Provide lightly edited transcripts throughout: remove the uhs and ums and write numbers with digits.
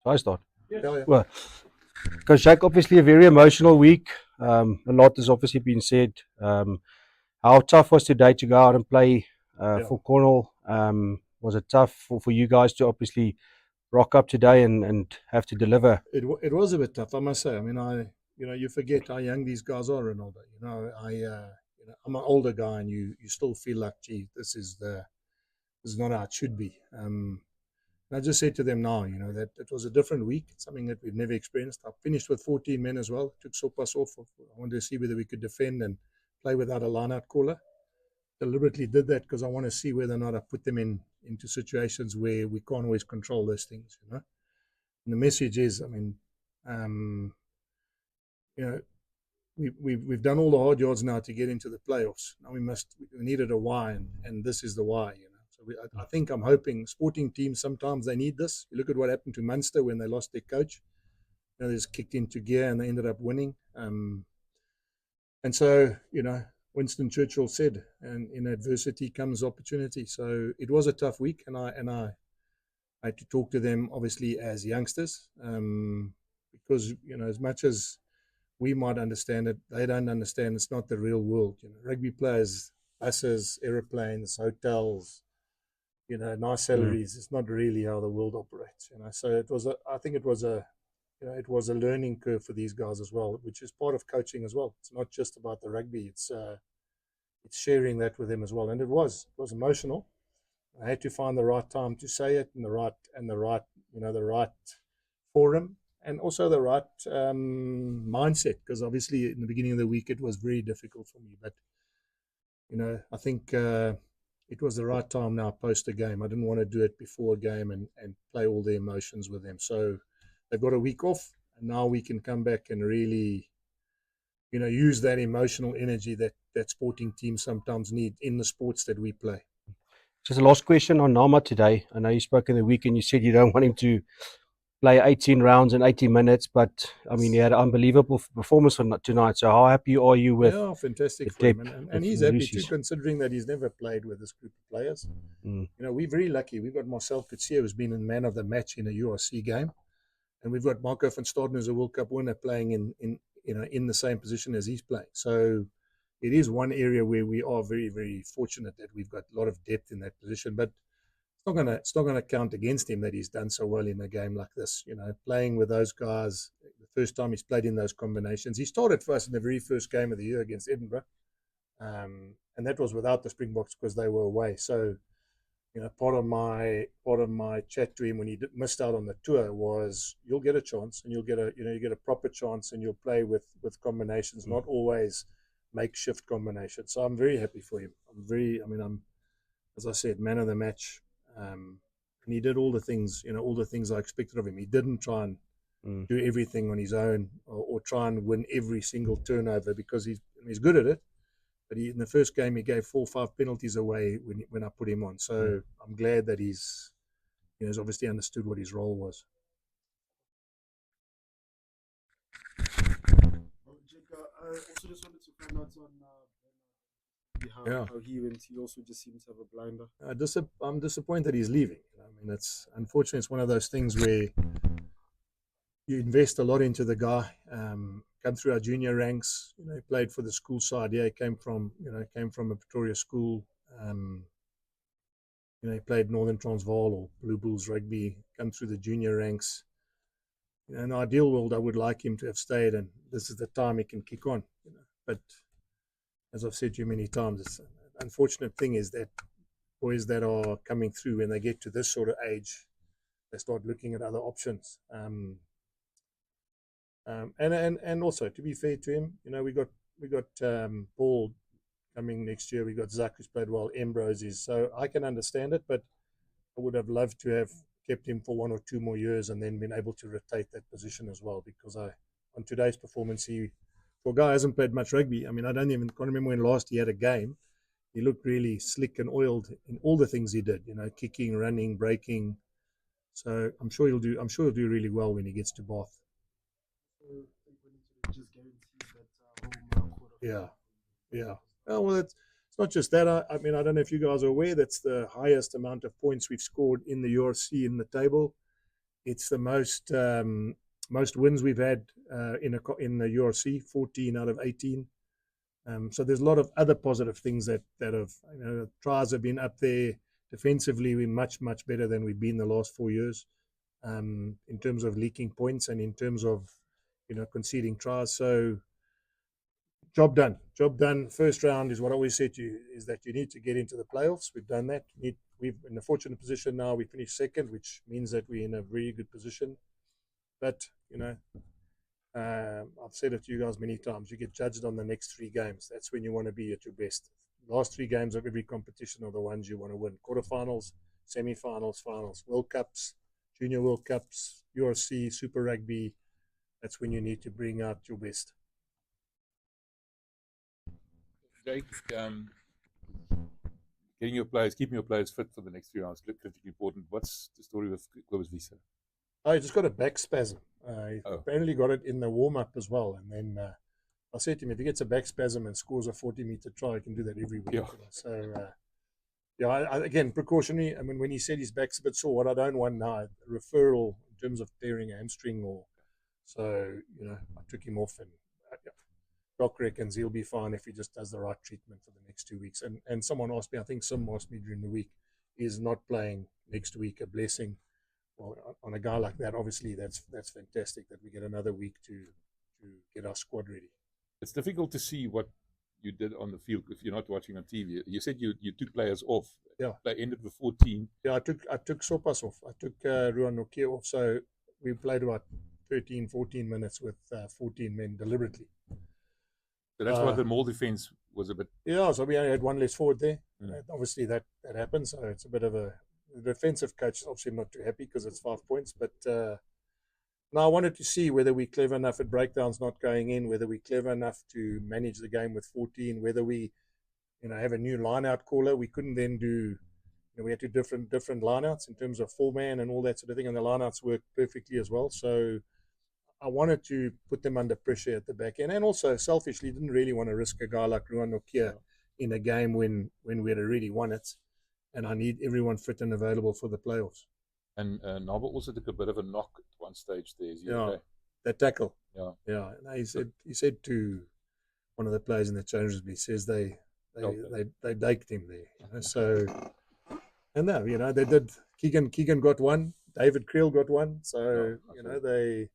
So I start. Yeah. Well, Coach Jack, obviously a very emotional week. A lot has obviously been said. How tough was today to go out and play for Cornwall? Was it tough for you guys to obviously rock up today and have to deliver? It was a bit tough, I must say. I mean, you forget how young these guys are, Ronaldo. I'm an older guy, and you still feel like, gee, this is not how it should be. And I just said to them now, that it was a different week. It's something that we've never experienced. I finished with 14 men as well. Took Sopas off. I wanted to see whether we could defend and play without a line-out caller. Deliberately did that because I want to see whether or not I put them into situations where we can't always control those things. And the message is, I mean, um, you know, we've done all the hard yards now to get into the playoffs. Now we needed a why, and this is the why. So I think I'm hoping sporting teams sometimes they need this. You look at what happened to Munster when they lost their coach. They just kicked into gear and they ended up winning. And so Winston Churchill said, "And in adversity comes opportunity." So it was a tough week, and I had to talk to them obviously as youngsters, because as much as we might understand it, they don't understand. It's not the real world. Rugby players, buses, aeroplanes, hotels, nice salaries. It's not really how the world operates. So I think it was a learning curve for these guys as well, which is part of coaching as well. It's not just about the rugby. It's sharing that with them as well. And it was emotional. I had to find the right time to say it, and the right forum, and also the right mindset. Because obviously, in the beginning of the week, it was very difficult for me. But I think it was the right time now post the game. I didn't want to do it before a game and play all the emotions with them. So they've got a week off, and now we can come back and really, use that emotional energy that sporting teams sometimes need in the sports that we play. Just a last question on Nama today. I know you spoke in the week and you said you don't want him to play 18 rounds in 80 minutes, but I mean, he had an unbelievable performance tonight. So how happy are you with fantastic the for him, depth and he's the happy too, Lucy's? considering that he's never played with this group of players. We're very lucky. We've got Marcel Coetzee, who's been in man of the match in a URC game, and we've got Marco van Staden, who's a World Cup winner, playing in the same position as he's playing. So it is one area where we are very, very fortunate that we've got a lot of depth in that position. But it's not gonna count against him that he's done so well in a game like this. Playing with those guys, the first time he's played in those combinations. He started for us in the very first game of the year against Edinburgh, and that was without the Springboks because they were away. So part of my chat to him when he missed out on the tour was, you'll get a chance, and you'll get a proper chance, and you'll play with combinations, not always makeshift combinations. So I'm very happy for him. I'm, as I said, man of the match, and he did all the things I expected of him. He didn't try and do everything on his own, or try and win every single turnover, because he's good at it. But in the first game, he gave 4 or 5 penalties away when I put him on. So I'm glad that he's obviously understood what his role was. I also just wanted to find out on how he went. He also just seems to have a blinder. I'm disappointed he's leaving. It's unfortunate. It's one of those things where you invest a lot into the guy. Come through our junior ranks. He played for the school side. Yeah, he came from a Pretoria school. He played Northern Transvaal or Blue Bulls rugby. Come through the junior ranks. In an ideal world, I would like him to have stayed, and this is the time he can kick on. But as I've said to you many times, it's an unfortunate thing is that boys that are coming through, when they get to this sort of age, they start looking at other options. And also, to be fair to him, we got Paul coming next year. We got Zach, who's played well. Ambrose is, so I can understand it, but I would have loved to have kept him for 1 or 2 more years and then been able to rotate that position as well. Because on today's performance, for a guy who hasn't played much rugby, I can't remember when last he had a game. He looked really slick and oiled in all the things he did. Kicking, running, breaking. So I'm sure he'll do really well when he gets to Bath. Just guarantees that home quarter. Yeah. Oh, well, it's not just that. I don't know if you guys are aware, that's the highest amount of points we've scored in the URC in the table. It's the most wins we've had in the URC, 14 out of 18. So there's a lot of other positive things that have, tries have been up there. Defensively, we're much better than we've been the last 4 years, in terms of leaking points and in terms of conceding tries. So job done. First round is what I always say to you, is that you need to get into the playoffs. We've done that. We've in a fortunate position now. We finished second, which means that we're in a very good position. But I've said it to you guys many times. You get judged on the next 3 games. That's when you want to be at your best. Last 3 games of every competition are the ones you want to win. Quarterfinals, semi-finals, finals, World Cups, Junior World Cups, URC, Super Rugby. That's when you need to bring out your best. Jake, keeping your players fit for the next 3 rounds, critically important. What's the story with Cobus Wiese? Oh, he just got a back spasm. He apparently got it in the warm-up as well. And then I said to him, if he gets a back spasm and scores a 40-meter try, he can do that every week. Yeah. So, again, precautionary. I mean, when he said his back's a bit sore, what I don't want now, referral in terms of tearing a hamstring so, I took him off, and Doc reckons he'll be fine if he just does the right treatment for the next 2 weeks. And someone asked me, I think Sim asked me during the week, is not playing next week a blessing? Well, on a guy like that, obviously that's fantastic that we get another week to get our squad ready. It's difficult to see what you did on the field if you're not watching on TV. You said you took players off. Yeah. They ended with 14. Yeah, I took Sopas off. I took Ruan Nokia off. So we played about 13, 14 minutes with 14 men deliberately. So that's why the Mall defense was a bit... Yeah, so we only had one less forward there. Mm. Obviously that happens. So it's a bit of the defensive coach is obviously not too happy because it's 5 points. But now I wanted to see whether we're clever enough at breakdowns not going in, whether we're clever enough to manage the game with 14, whether we have a new line-out caller. We couldn't then do... we had to different line-outs in terms of 4-man and all that sort of thing, and the line-outs worked perfectly as well. So I wanted to put them under pressure at the back end, and also selfishly didn't really want to risk a guy like Ruan Nokia in a game when we had already won it, and I need everyone fit and available for the playoffs. And Naba also took a bit of a knock at one stage there. Is he okay? That tackle. Yeah. Yeah. No, he said to one of the players in the change room, he says they daked him there. So, and no, they did. Keegan got one. David Creel got one. So they.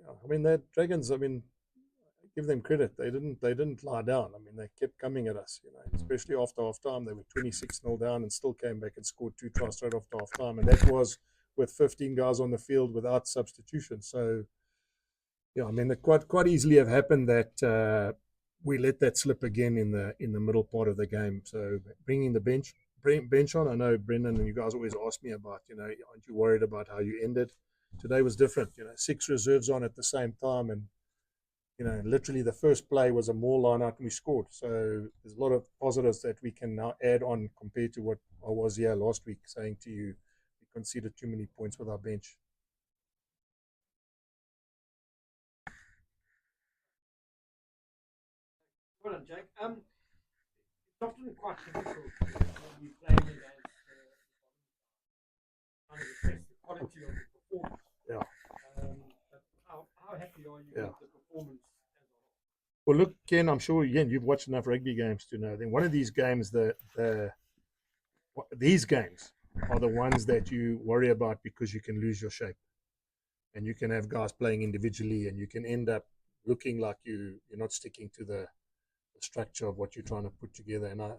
I mean, the Dragons. I mean, give them credit. They didn't lie down. I mean, they kept coming at us. Especially after half time, they were 26-0 down and still came back and scored 2 tries straight after half time, and that was with 15 guys on the field without substitution. So, I mean, it quite easily have happened that we let that slip again in the middle part of the game. So, bringing the bench on. I know Brendan and you guys always ask me about, aren't you worried about how you ended? Today was different. 6 reserves on at the same time, and literally the first play was a more line out and we scored. So there's a lot of positives that we can now add on compared to what I was here last week saying to you, we conceded too many points with our bench. Well done, Jake. It's often quite difficult when you play against kind of assess the quality of the performance. Yeah. How happy are you with the performance as a whole? Well, look, Ken, I'm sure again you've watched enough rugby games to know. Then one of these games, these games are the ones that you worry about because you can lose your shape, and you can have guys playing individually, and you can end up looking like you're not sticking to the structure of what you're trying to put together. And I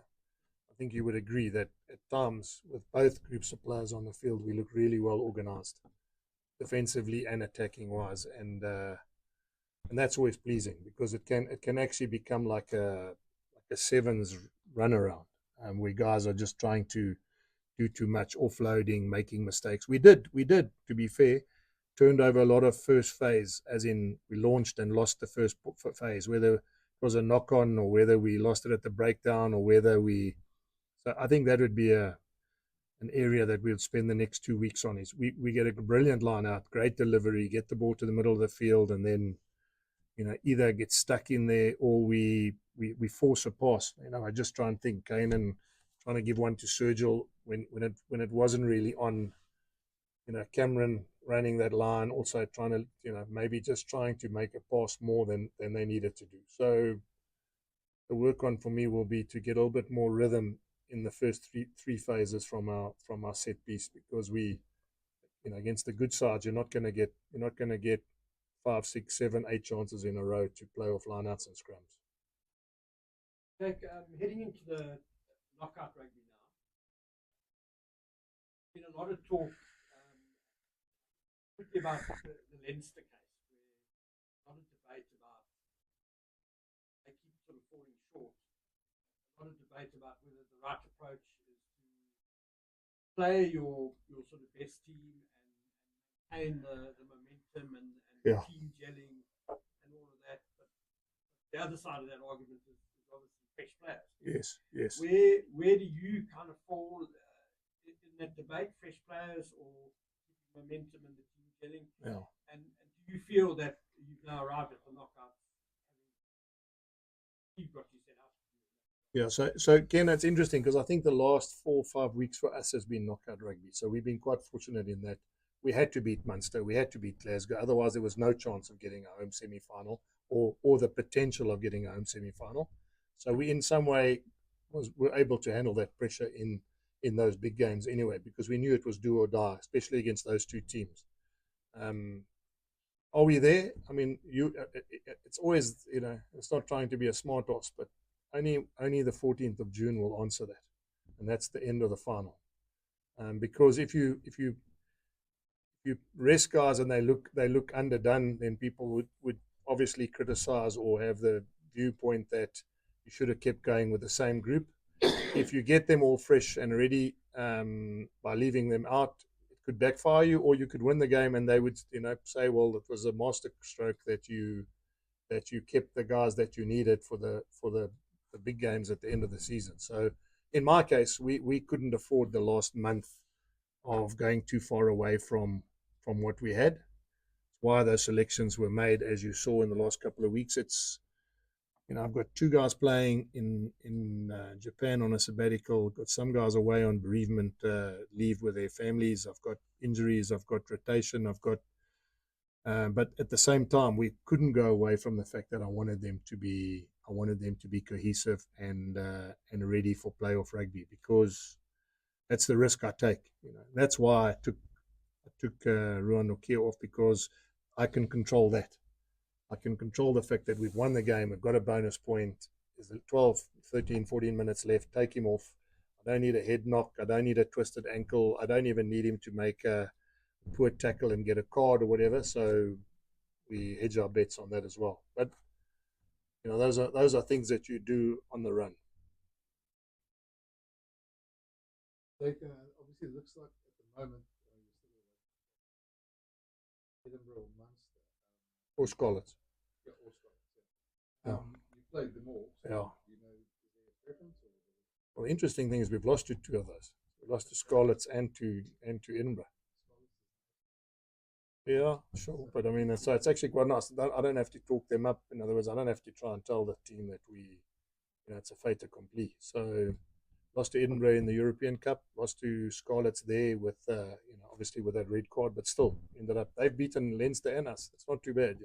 think you would agree that at times with both groups of players on the field, we look really well organized, defensively and attacking wise, and that's always pleasing because it can actually become like a sevens run around, where guys are just trying to do too much, offloading, making mistakes. We did, to be fair, turned over a lot of first phase, as in we launched and lost the first phase, whether it was a knock on or whether we lost it at the breakdown or whether so I think that would be an area that we'll spend the next 2 weeks on. Is we get a brilliant line out, great delivery, get the ball to the middle of the field, and then either get stuck in there or we force a pass. I just try and think Kanan trying to give one to Sergil when it wasn't really on Cameron running that line, also trying to, maybe just trying to make a pass more than they needed to do. So the work on for me will be to get a little bit more rhythm in the first three phases from our set piece, because we, against the good sides, you're not going to get 5, 6, 7, 8 chances in a row to play off lineouts and scrums. Like, heading into the knockout rugby now, been a lot of talk, particularly about the Leinster case, where a lot of debate about they keep sort of falling short. A lot of debate about whether the right approach is to play your sort of best team and maintain the momentum and team gelling and all of that. But the other side of that argument is obviously fresh players. Yes. Where do you kind of fall in that debate, fresh players or momentum and the team gelling? Yeah. And do you feel that you've now arrived at the knockout, you've got you set up? Yeah, so Ken, it's interesting because I think the last 4 or 5 weeks for us has been knockout rugby. So we've been quite fortunate in that we had to beat Munster, we had to beat Glasgow. Otherwise, there was no chance of getting a home semi-final or the potential of getting a home semi-final. So we, in some way, were able to handle that pressure in those big games anyway, because we knew it was do or die, especially against those two teams. Are we there? I mean, it's always, it's not trying to be a smart ass, but only the 14th of June will answer that, and that's the end of the final. Because if you rest guys and they look underdone, then people would obviously criticize or have the viewpoint that you should have kept going with the same group. If you get them all fresh and ready by leaving them out, it could backfire you, or you could win the game and they would say, well, it was a master stroke that you kept the guys that you needed for the big games at the end of the season. So in my case, we couldn't afford the last month of going too far away from what we had. It's why those selections were made, as you saw in the last couple of weeks. It's I've got 2 guys playing in Japan on a sabbatical. Got some guys away on bereavement leave with their families. I've got injuries. I've got rotation. But at the same time, we couldn't go away from the fact that I wanted them to be cohesive and ready for playoff rugby, because that's the risk I take. That's why I took Ruan Nokia off, because I can control that. I can control the fact that we've won the game, we've got a bonus point, there's 12, 13, 14 minutes left, take him off. I don't need a head knock, I don't need a twisted ankle, I don't even need him to make a poor tackle and get a card or whatever, so we hedge our bets on that as well. But those are things that you do on the run. Like, obviously, it looks like at the moment you're still Edinburgh, Munster, Or Scarlets. Yeah, or Scarlets. Yeah. You played them all. So Yeah. is there a preference? Well, the interesting thing is we've lost to 2 of those. We lost to Scarlets and to Edinburgh. Yeah, sure. But I mean, so it's actually quite nice. I don't have to talk them up. In other words, I don't have to try and tell the team that it's a fait accompli. So lost to Edinburgh in the European Cup, lost to Scarlets there with, obviously with that red card, but still ended up, they've beaten Leinster and us. It's not too bad,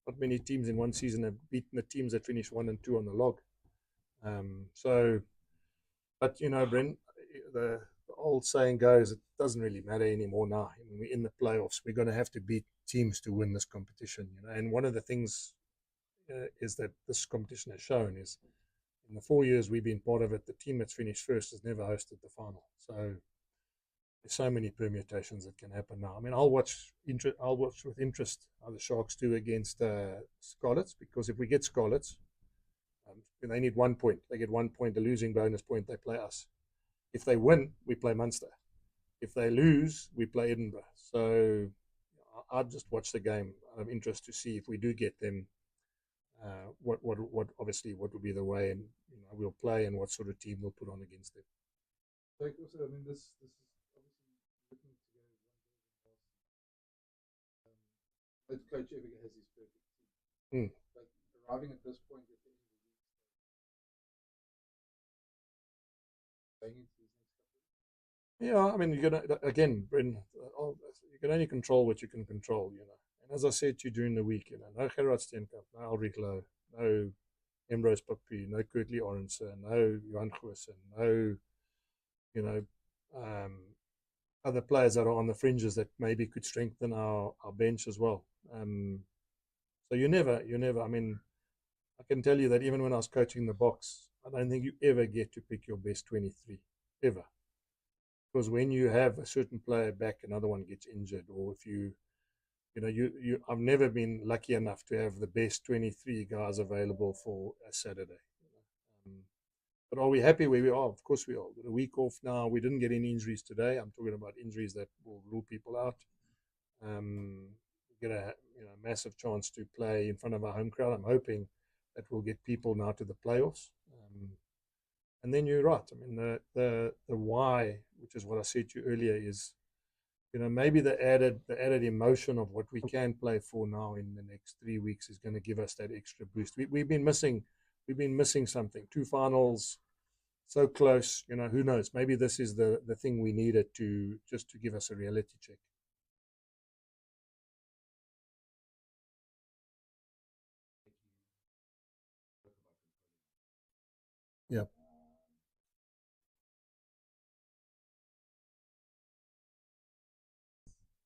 Not many teams in one season have beaten the teams that finished 1 and 2 on the log. But Brent, the old saying goes, it doesn't really matter anymore now. We're in the playoffs. We're going to have to beat teams to win this competition, And one of the things is that this competition has shown is, in the 4 years we've been part of it, the team that's finished first has never hosted the final. So there's so many permutations that can happen now. I mean, I'll watch with interest how the Sharks do against Scarlets, because if we get Scarlets, they need 1 point. They get 1 point, a losing bonus point, they play us. If they win, we play Munster. If they lose, we play Edinburgh. So I'd just watch the game of interest to see if we do get them, what obviously what will be the way and we'll play and what sort of team we'll put on against them. So also, I mean, this is obviously looking to go one coach ever has his perfect team. Like arriving at this point at the end of the week, going into these next couple of weeks. Yeah, I mean, again, Bren, you can only control what you can control, And as I said to you during the week, no Gerard Steenkamp, no Ulrich Lowe, no Emrose Papi, no Kurtley Orense, no Johan Goosen, no, you know, um, other players that are on the fringes that maybe could strengthen our bench as well. So you never, I mean, I can tell you that even when I was coaching the box, I don't think you ever get to pick your best 23, ever. Because when you have a certain player back, another one gets injured, or if I've never been lucky enough to have the best 23 guys available for a Saturday. But are we happy where we are? Of course we are. We've got a week off now. We didn't get any injuries today. I'm talking about injuries that will rule people out. We get a massive chance to play in front of our home crowd. I'm hoping that we'll get people now to the playoffs. And then you're right. I mean, the why, which is what I said to you earlier, is maybe the added emotion of what we can play for now in the next 3 weeks is going to give us that extra boost. We've been missing something. 2 finals, so close. Who knows? Maybe this is the thing we needed to give us a reality check. Yeah.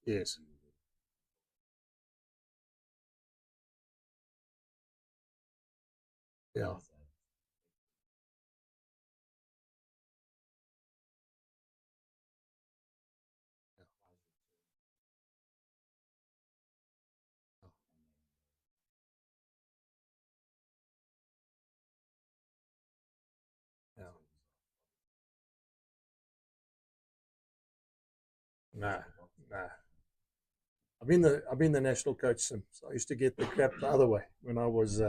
Yes. Yeah. Yeah. Nah. I've been the national coach since. I used to get the crap the other way when I was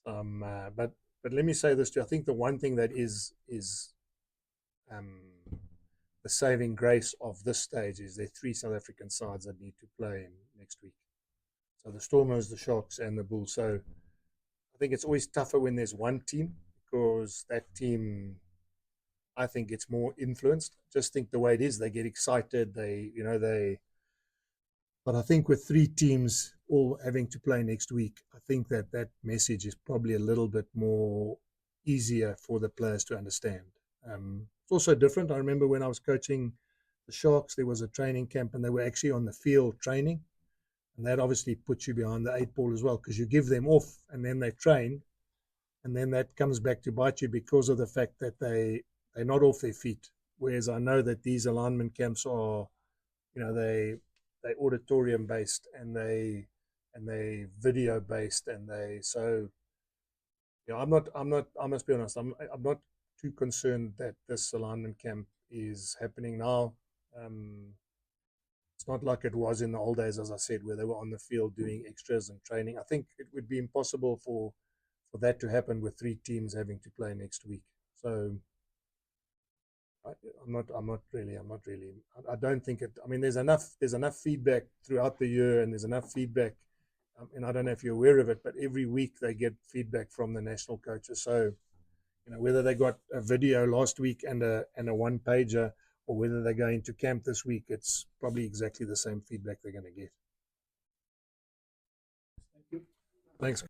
but let me say this to you. I think the one thing that is um, the saving grace of this stage is there are 3 South African sides that need to play next week. So the Stormers, the Sharks, and the Bulls. So I think it's always tougher when there's one team because that team, I think, gets more influenced. Just think the way it is, they get excited. But I think with 3 teams all having to play next week, I think that message is probably a little bit more easier for the players to understand. It's also different. I remember when I was coaching the Sharks, there was a training camp and they were actually on the field training. And that obviously puts you behind the 8 ball as well because you give them off and then they train. And then that comes back to bite you because of the fact that they're not off their feet. Whereas I know that these alignment camps are, they auditorium based and they video based and I must be honest, I'm not too concerned that this alignment camp is happening now. It's not like it was in the old days, as I said, where they were on the field doing extras and training. I think it would be impossible for that to happen with 3 teams having to play next week. So I'm not really. I don't think it. I mean, there's enough feedback throughout the year, and there's enough feedback. And I don't know if you're aware of it, but every week they get feedback from the national coaches. So, whether they got a video last week and a 1-pager, or whether they're going to camp this week, it's probably exactly the same feedback they're going to get. Thanks.